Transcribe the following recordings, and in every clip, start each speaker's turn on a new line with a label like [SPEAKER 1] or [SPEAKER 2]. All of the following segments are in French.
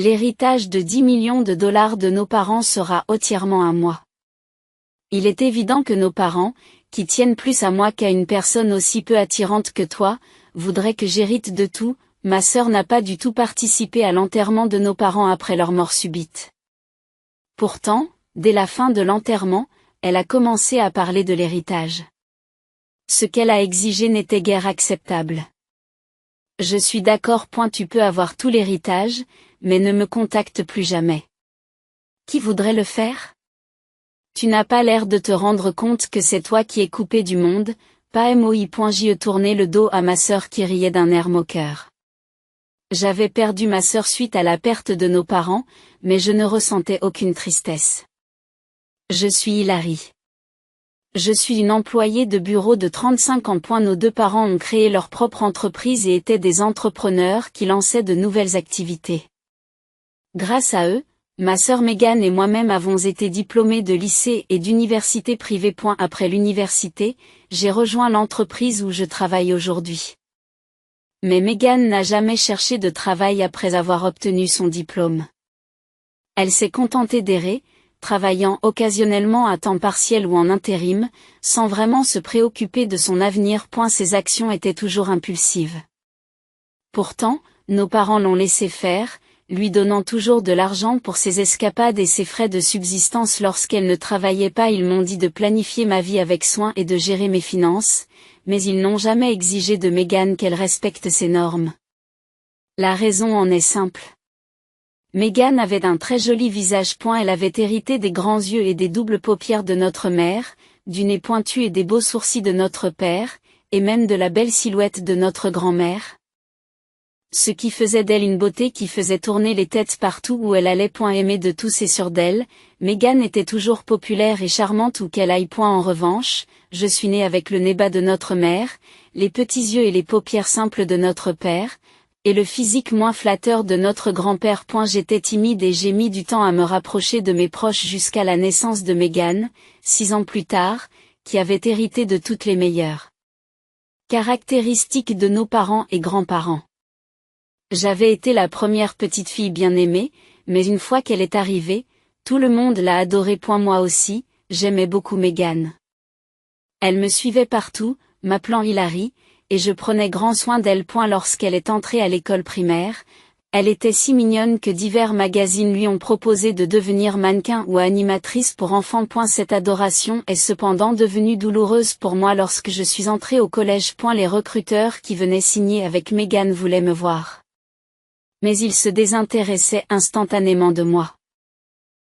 [SPEAKER 1] L'héritage de 10 millions de dollars de nos parents sera entièrement à moi. Il est évident que nos parents, qui tiennent plus à moi qu'à une personne aussi peu attirante que toi, voudraient que j'hérite de tout. Ma sœur n'a pas du tout participé à l'enterrement de nos parents après leur mort subite. Pourtant, dès la fin de l'enterrement, elle a commencé à parler de l'héritage. Ce qu'elle a exigé n'était guère acceptable. Je suis d'accord. Tu peux avoir tout l'héritage, mais ne me contacte plus jamais. Qui voudrait le faire? Tu n'as pas l'air de te rendre compte que c'est toi qui es coupé du monde, pas moi. J'y ai tourné le dos à ma sœur qui riait d'un air moqueur. J'avais perdu ma sœur suite à la perte de nos parents, mais je ne ressentais aucune tristesse. Je suis Hilary. Je suis une employée de bureau de 35 ans. Nos deux parents ont créé leur propre entreprise et étaient des entrepreneurs qui lançaient de nouvelles activités. Grâce à eux, ma sœur Megan et moi-même avons été diplômés de lycée et d'université privée. Après l'université, j'ai rejoint l'entreprise où je travaille aujourd'hui. Mais Megan n'a jamais cherché de travail après avoir obtenu son diplôme. Elle s'est contentée d'errer, travaillant occasionnellement à temps partiel ou en intérim, sans vraiment se préoccuper de son avenir. Ses actions étaient toujours impulsives. Pourtant, nos parents l'ont laissé faire, lui donnant toujours de l'argent pour ses escapades et ses frais de subsistance lorsqu'elle ne travaillait pas. Ils m'ont dit de planifier ma vie avec soin et de gérer mes finances, mais ils n'ont jamais exigé de Megan qu'elle respecte ces normes. La raison en est simple. Megan avait un très joli visage. Elle avait hérité des grands yeux et des doubles paupières de notre mère, du nez pointu et des beaux sourcils de notre père, et même de la belle silhouette de notre grand-mère. Ce qui faisait d'elle une beauté qui faisait tourner les têtes partout où elle allait. Aimée de tous et sûre d'elle, Megan était toujours populaire et charmante où qu'elle aille. En revanche, je suis née avec le nez bas de notre mère, les petits yeux et les paupières simples de notre père, et le physique moins flatteur de notre grand-père. J'étais timide et j'ai mis du temps à me rapprocher de mes proches jusqu'à la naissance de Megan, 6 ans plus tard, qui avait hérité de toutes les meilleures caractéristiques de nos parents et grands-parents. J'avais été la première petite fille bien aimée, mais une fois qu'elle est arrivée, tout le monde l'a adorée. Moi aussi, j'aimais beaucoup Megan. Elle me suivait partout, m'appelant Hilary, et je prenais grand soin d'elle. Lorsqu'elle est entrée à l'école primaire, elle était si mignonne que divers magazines lui ont proposé de devenir mannequin ou animatrice pour enfants. Cette adoration est cependant devenue douloureuse pour moi lorsque je suis entrée au collège. Les recruteurs qui venaient signer avec Megan voulaient me voir. Mais ils se désintéressaient instantanément de moi.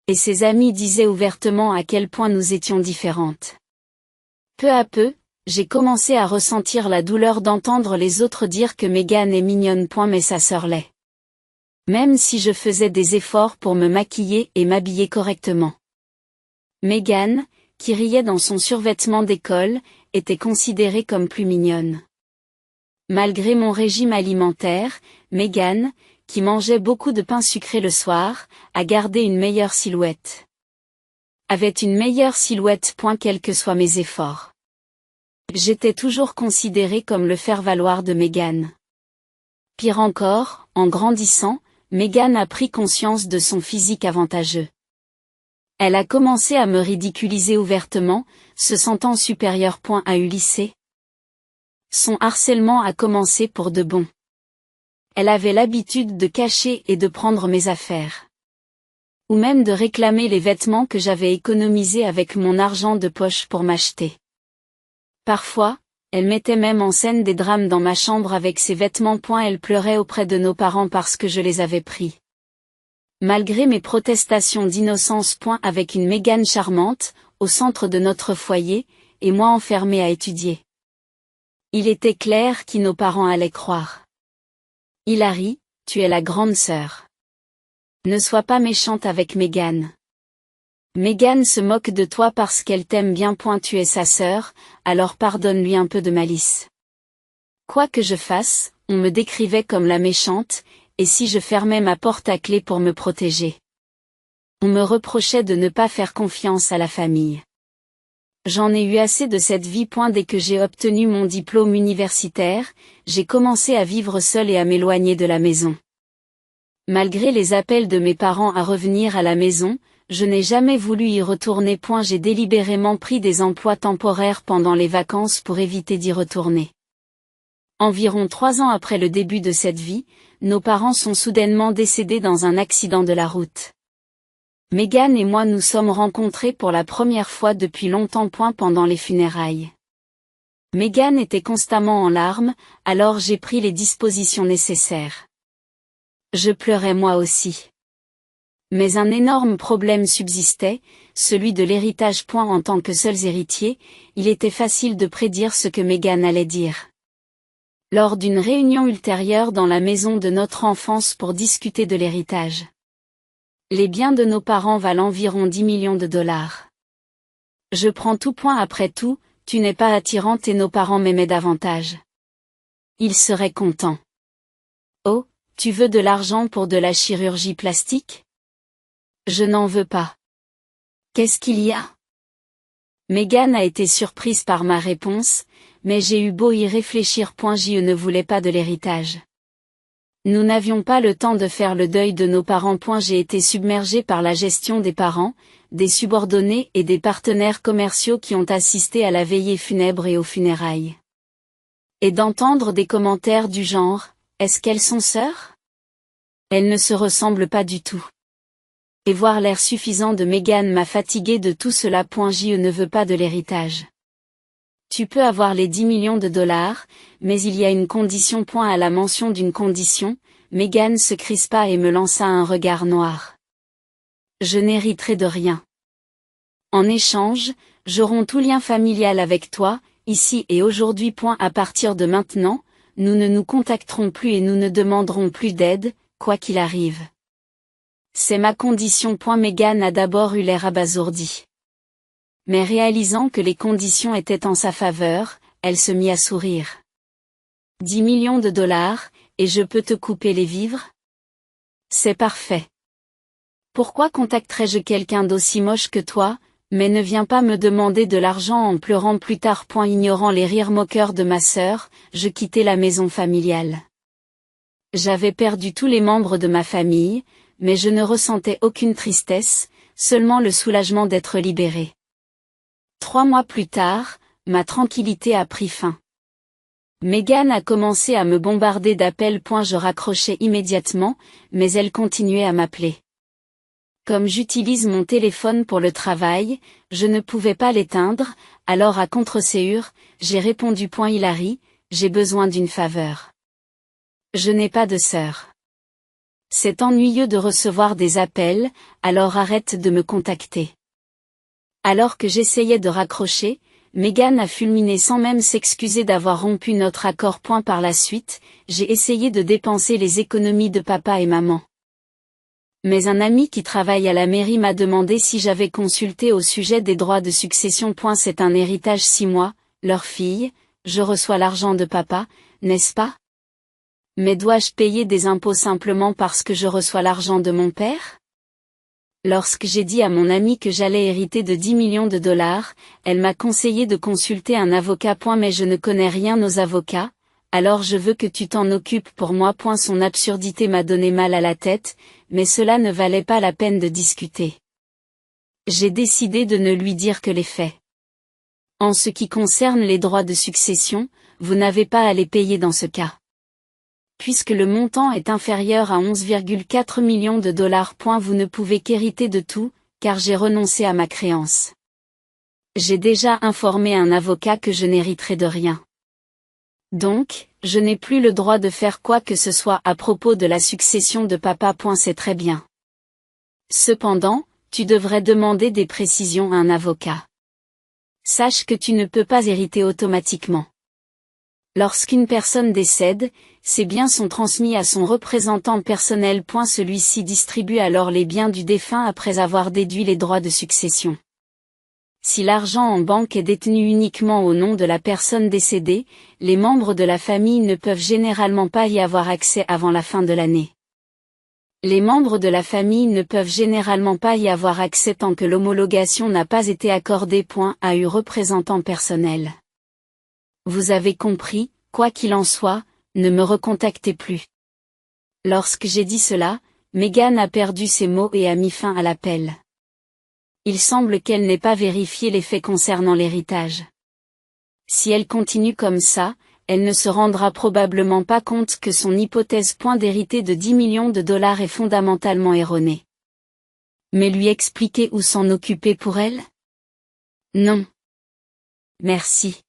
[SPEAKER 1] Et ses amis disaient ouvertement à quel point nous étions différentes. Peu à peu, j'ai commencé à ressentir la douleur d'entendre les autres dire que Megan est mignonne. Mais sa sœur l'est. Même si je faisais des efforts pour me maquiller et m'habiller correctement. Megan, qui riait dans son survêtement d'école, était considérée comme plus mignonne. Malgré mon régime alimentaire, Megan, qui mangeait beaucoup de pain sucré le soir, a gardé une meilleure silhouette. Avait une meilleure silhouette. Quels que soient mes efforts. J'étais toujours considérée comme le faire-valoir de Megan. Pire encore, en grandissant, Megan a pris conscience de son physique avantageux. Elle a commencé à me ridiculiser ouvertement, se sentant supérieure. À eu lycée. Son harcèlement a commencé pour de bon. Elle avait l'habitude de cacher et de prendre mes affaires. Ou même de réclamer les vêtements que j'avais économisés avec mon argent de poche pour m'acheter. Parfois, elle mettait même en scène des drames dans ma chambre avec ses vêtements. Elle pleurait auprès de nos parents parce que je les avais pris. Malgré mes protestations d'innocence. Avec une Megan charmante, au centre de notre foyer, et moi enfermée à étudier. Il était clair qui nos parents allaient croire. Hilary, tu es la grande sœur. Ne sois pas méchante avec Megan. Megan se moque de toi parce qu'elle t'aime bien. Tu es sa sœur, alors pardonne-lui un peu de malice. Quoi que je fasse, on me décrivait comme la méchante, et si je fermais ma porte à clé pour me protéger. On me reprochait de ne pas faire confiance à la famille. J'en ai eu assez de cette vie. Dès que j'ai obtenu mon diplôme universitaire, j'ai commencé à vivre seule et à m'éloigner de la maison. Malgré les appels de mes parents à revenir à la maison, je n'ai jamais voulu y retourner. J'ai délibérément pris des emplois temporaires pendant les vacances pour éviter d'y retourner. Environ 3 ans après le début de cette vie, nos parents sont soudainement décédés dans un accident de la route. Megan et moi nous sommes rencontrés pour la première fois depuis longtemps. Pendant les funérailles. Megan était constamment en larmes, alors j'ai pris les dispositions nécessaires. Je pleurais moi aussi. Mais un énorme problème subsistait, celui de l'héritage. En tant que seuls héritiers, il était facile de prédire ce que Megan allait dire. Lors d'une réunion ultérieure dans la maison de notre enfance pour discuter de l'héritage. Les biens de nos parents valent environ 10 millions de dollars. Je prends tout. Après tout, tu n'es pas attirante et nos parents m'aimaient davantage. Ils seraient contents. Oh, tu veux de l'argent pour de la chirurgie plastique? Je n'en veux pas. Qu'est-ce qu'il y a? Megan a été surprise par ma réponse, mais j'ai eu beau y réfléchir. Je ne voulais pas de l'héritage. Nous n'avions pas le temps de faire le deuil de nos parents. J'ai été submergé par la gestion des parents, des subordonnés et des partenaires commerciaux qui ont assisté à la veillée funèbre et aux funérailles. Et d'entendre des commentaires du genre « Est-ce qu'elles sont sœurs? Elles ne se ressemblent pas du tout. » Et voir l'air suffisant de Megan m'a fatigué de tout cela. Je ne veux pas de l'héritage. Tu peux avoir les 10 millions de dollars, mais il y a une condition. À la mention d'une condition, Megan se crispa et me lança un regard noir. Je n'hériterai de rien. En échange, j'aurai tout lien familial avec toi, ici et aujourd'hui. À partir de maintenant, nous ne nous contacterons plus et nous ne demanderons plus d'aide, quoi qu'il arrive. C'est ma condition. Megan a d'abord eu l'air abasourdie. Mais réalisant que les conditions étaient en sa faveur, elle se mit à sourire. 10 millions de dollars, et je peux te couper les vivres? C'est parfait. Pourquoi contacterais-je quelqu'un d'aussi moche que toi, mais ne viens pas me demander de l'argent en pleurant plus tard. Ignorant les rires moqueurs de ma sœur, je quittai la maison familiale. J'avais perdu tous les membres de ma famille, mais je ne ressentais aucune tristesse, seulement le soulagement d'être libéré. 3 mois plus tard, ma tranquillité a pris fin. Megan a commencé à me bombarder d'appels. Je raccrochais immédiatement, mais elle continuait à m'appeler. Comme j'utilise mon téléphone pour le travail, je ne pouvais pas l'éteindre, alors à contre-séure, j'ai répondu. Hilary, j'ai besoin d'une faveur. Je n'ai pas de sœur. C'est ennuyeux de recevoir des appels, alors arrête de me contacter. Alors que j'essayais de raccrocher, Megan a fulminé sans même s'excuser d'avoir rompu notre accord. Par la suite, j'ai essayé de dépenser les économies de papa et maman. Mais un ami qui travaille à la mairie m'a demandé si j'avais consulté au sujet des droits de succession. C'est un héritage 6 mois, leur fille, je reçois l'argent de papa, n'est-ce pas? Mais dois-je payer des impôts simplement parce que je reçois l'argent de mon père? Lorsque j'ai dit à mon amie que j'allais hériter de 10 millions de dollars, elle m'a conseillé de consulter un avocat. Mais je ne connais rien aux avocats, alors je veux que tu t'en occupes pour moi. Son absurdité m'a donné mal à la tête, mais cela ne valait pas la peine de discuter. J'ai décidé de ne lui dire que les faits. En ce qui concerne les droits de succession, vous n'avez pas à les payer dans ce cas. Puisque le montant est inférieur à 11,4 millions de dollars. Vous ne pouvez qu'hériter de tout, car j'ai renoncé à ma créance. J'ai déjà informé un avocat que je n'hériterai de rien. Donc, je n'ai plus le droit de faire quoi que ce soit à propos de la succession de papa. C'est très bien. Cependant, tu devrais demander des précisions à un avocat. Sache que tu ne peux pas hériter automatiquement. Lorsqu'une personne décède, ses biens sont transmis à son représentant personnel. Celui-ci distribue alors les biens du défunt après avoir déduit les droits de succession. Si l'argent en banque est détenu uniquement au nom de la personne décédée, les membres de la famille ne peuvent généralement pas y avoir accès avant la fin de l'année. Les membres de la famille ne peuvent généralement pas y avoir accès tant que l'homologation n'a pas été accordée. A eu représentant personnel. Vous avez compris, quoi qu'il en soit, ne me recontactez plus. Lorsque j'ai dit cela, Meghan a perdu ses mots et a mis fin à l'appel. Il semble qu'elle n'ait pas vérifié les faits concernant l'héritage. Si elle continue comme ça, elle ne se rendra probablement pas compte que son hypothèse d'hériter de 10 millions de dollars est fondamentalement erronée. Mais lui expliquer ou s'en occuper pour elle? Non. Merci.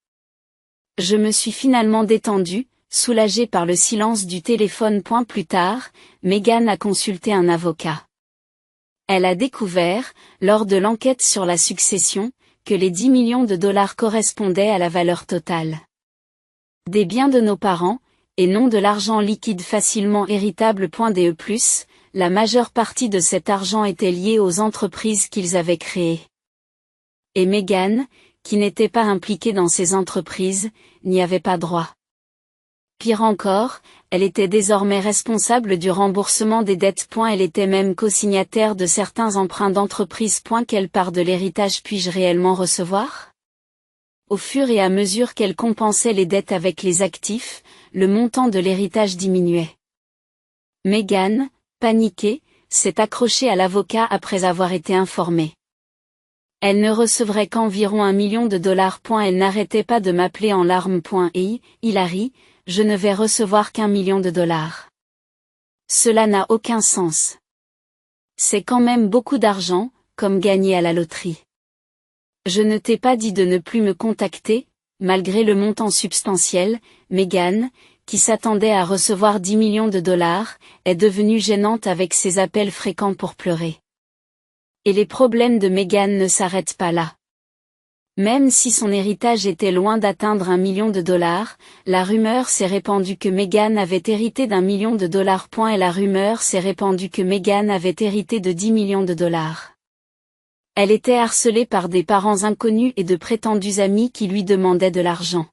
[SPEAKER 1] Je me suis finalement détendue, soulagée par le silence du téléphone. Plus tard, Meghan a consulté un avocat. Elle a découvert, lors de l'enquête sur la succession, que les 10 millions de dollars correspondaient à la valeur totale des biens de nos parents, et non de l'argent liquide facilement héritable. La majeure partie de cet argent était liée aux entreprises qu'ils avaient créées. Et Meghan, qui n'était pas impliquée dans ces entreprises, n'y avait pas droit. Pire encore, elle était désormais responsable du remboursement des dettes. Elle était même co-signataire de certains emprunts d'entreprise. Quelle part de l'héritage puis-je réellement recevoir? Au fur et à mesure qu'elle compensait les dettes avec les actifs, le montant de l'héritage diminuait. Meghan, paniquée, s'est accrochée à l'avocat après avoir été informée. Elle ne recevrait qu'environ 1 million de dollars. Elle n'arrêtait pas de m'appeler en larmes. Et, Hilary, je ne vais recevoir qu'1 million de dollars. Cela n'a aucun sens. C'est quand même beaucoup d'argent, comme gagner à la loterie. Je ne t'ai pas dit de ne plus me contacter, malgré le montant substantiel. Meghan, qui s'attendait à recevoir 10 millions de dollars, est devenue gênante avec ses appels fréquents pour pleurer. Et les problèmes de Meghan ne s'arrêtent pas là. Même si son héritage était loin d'atteindre 1 million de dollars, la rumeur s'est répandue que Meghan avait hérité d'1 million de dollars. Et la rumeur s'est répandue que Meghan avait hérité de 10 millions de dollars. Elle était harcelée par des parents inconnus et de prétendus amis qui lui demandaient de l'argent.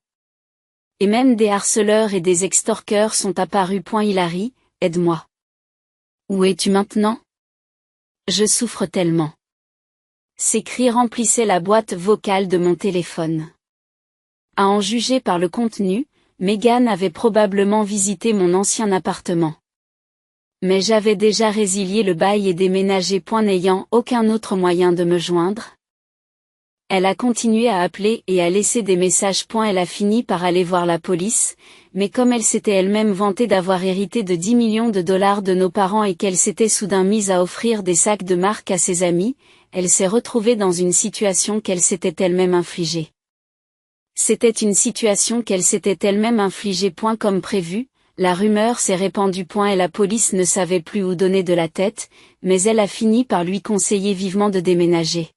[SPEAKER 1] Et même des harceleurs et des extorqueurs sont apparus. Hilary, aide-moi. Où es-tu maintenant? Je souffre tellement. Ces cris remplissaient la boîte vocale de mon téléphone. À en juger par le contenu, Meghan avait probablement visité mon ancien appartement. Mais j'avais déjà résilié le bail et déménagé. N'ayant aucun autre moyen de me joindre. Elle a continué à appeler et à laisser des messages. Elle a fini par aller voir la police, mais comme elle s'était elle-même vantée d'avoir hérité de 10 millions de dollars de nos parents et qu'elle s'était soudain mise à offrir des sacs de marque à ses amis, elle s'est retrouvée dans une situation qu'elle s'était elle-même infligée. C'était une situation qu'elle s'était elle-même infligée. Comme prévu, la rumeur s'est répandue. Et la police ne savait plus où donner de la tête, mais elle a fini par lui conseiller vivement de déménager.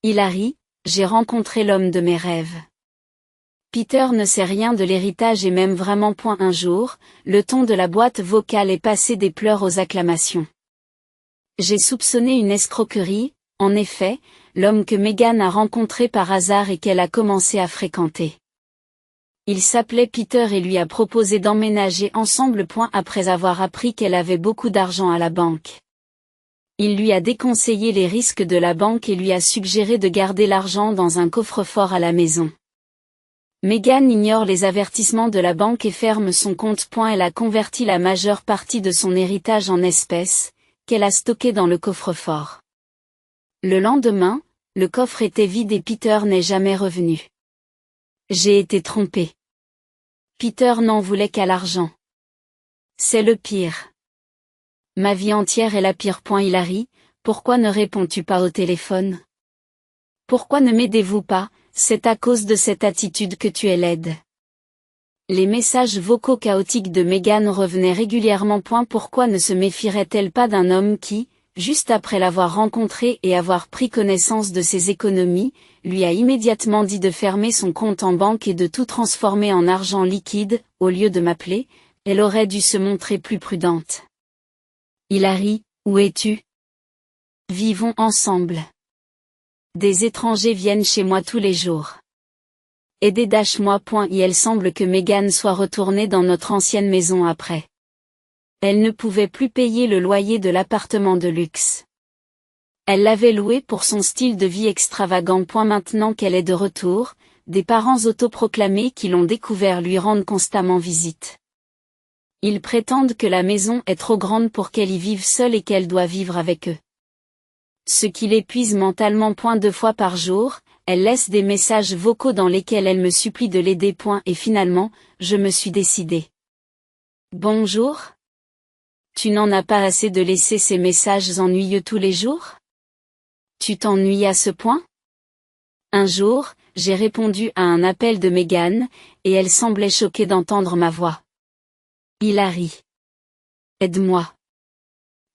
[SPEAKER 1] Hilary, j'ai rencontré l'homme de mes rêves. Peter ne sait rien de l'héritage et même vraiment. Un jour, le ton de la boîte vocale est passé des pleurs aux acclamations. J'ai soupçonné une escroquerie, en effet, l'homme que Meghan a rencontré par hasard et qu'elle a commencé à fréquenter. Il s'appelait Peter et lui a proposé d'emménager ensemble. Après avoir appris qu'elle avait beaucoup d'argent à la banque. Il lui a déconseillé les risques de la banque et lui a suggéré de garder l'argent dans un coffre-fort à la maison. Meghan ignore les avertissements de la banque et ferme son compte. Elle a converti la majeure partie de son héritage en espèces, qu'elle a stocké dans le coffre-fort. Le lendemain, le coffre était vide et Peter n'est jamais revenu. J'ai été trompée. Peter n'en voulait qu'à l'argent. C'est le pire. Ma vie entière est la pire. Hilary, pourquoi ne réponds-tu pas au téléphone? Pourquoi ne m'aidez-vous pas? C'est à cause de cette attitude que tu es laide. Les messages vocaux chaotiques de Meghan revenaient régulièrement. Pourquoi ne se méfierait-elle pas d'un homme qui, juste après l'avoir rencontré et avoir pris connaissance de ses économies, lui a immédiatement dit de fermer son compte en banque et de tout transformer en argent liquide? Au lieu de m'appeler, elle aurait dû se montrer plus prudente. Hilary, où es-tu? Vivons ensemble. Des étrangers viennent chez moi tous les jours. Aidez-moi. Et elle semble que Meghan soit retournée dans notre ancienne maison après. Elle ne pouvait plus payer le loyer de l'appartement de luxe. Elle l'avait loué pour son style de vie extravagant. Maintenant qu'elle est de retour, des parents autoproclamés qui l'ont découvert lui rendent constamment visite. Ils prétendent que la maison est trop grande pour qu'elle y vive seule et qu'elle doit vivre avec eux. Ce qui l'épuise mentalement. 2 fois par jour, elle laisse des messages vocaux dans lesquels elle me supplie de l'aider. Et finalement, je me suis décidée. Bonjour. Tu n'en as pas assez de laisser ces messages ennuyeux tous les jours? Tu t'ennuies à ce point? Un jour, j'ai répondu à un appel de Megan, et elle semblait choquée d'entendre ma voix. Hilary. Aide-moi.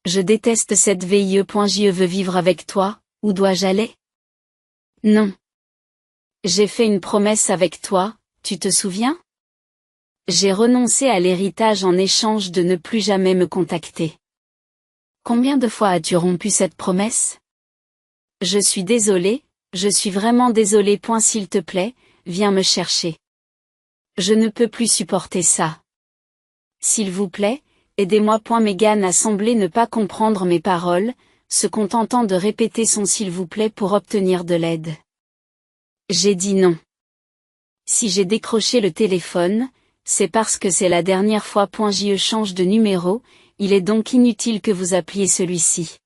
[SPEAKER 1] Je déteste cette vie. Je veux vivre avec toi, où dois-je aller? Non. J'ai fait une promesse avec toi, tu te souviens? J'ai renoncé à l'héritage en échange de ne plus jamais me contacter. Combien de fois as-tu rompu cette promesse? Je suis désolée, je suis vraiment désolée. S'il te plaît, viens me chercher. Je ne peux plus supporter ça. S'il vous plaît, aidez-moi. Megan a semblé ne pas comprendre mes paroles, se contentant de répéter son s'il vous plaît pour obtenir de l'aide. J'ai dit non. Si j'ai décroché le téléphone, c'est parce que c'est la dernière fois. Je change de numéro, il est donc inutile que vous appeliez celui-ci.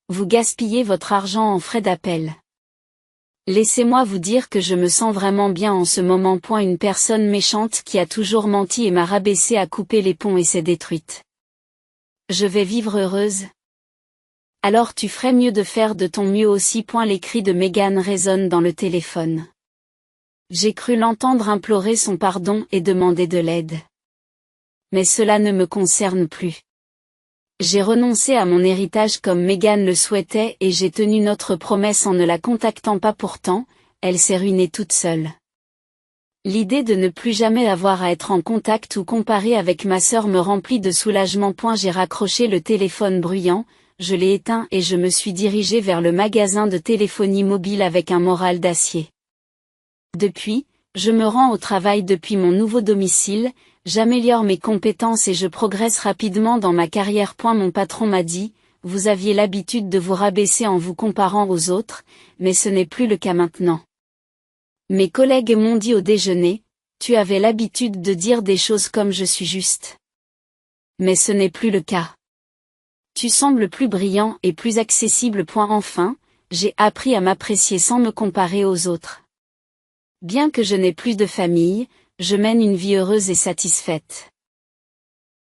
[SPEAKER 1] Vous gaspillez votre argent en frais d'appel. Laissez-moi vous dire que je me sens vraiment bien en ce moment. Une personne méchante qui a toujours menti et m'a rabaissé a coupé les ponts et s'est détruite. Je vais vivre heureuse. Alors tu ferais mieux de faire de ton mieux aussi. Les cris de Megan résonnent dans le téléphone. J'ai cru l'entendre implorer son pardon et demander de l'aide. Mais cela ne me concerne plus. J'ai renoncé à mon héritage comme Megan le souhaitait et j'ai tenu notre promesse en ne la contactant pas. Pourtant, elle s'est ruinée toute seule. L'idée de ne plus jamais avoir à être en contact ou comparer avec ma sœur me remplit de soulagement. J'ai raccroché le téléphone bruyant, je l'ai éteint et je me suis dirigée vers le magasin de téléphonie mobile avec un moral d'acier. Depuis, je me rends au travail depuis mon nouveau domicile, j'améliore mes compétences et je progresse rapidement dans ma carrière. Mon patron m'a dit, vous aviez l'habitude de vous rabaisser en vous comparant aux autres, mais ce n'est plus le cas maintenant. Mes collègues m'ont dit au déjeuner, tu avais l'habitude de dire des choses comme je suis juste. Mais ce n'est plus le cas. Tu sembles plus brillant et plus accessible. Enfin, j'ai appris à m'apprécier sans me comparer aux autres. Bien que je n'ai plus de famille, je mène une vie heureuse et satisfaite.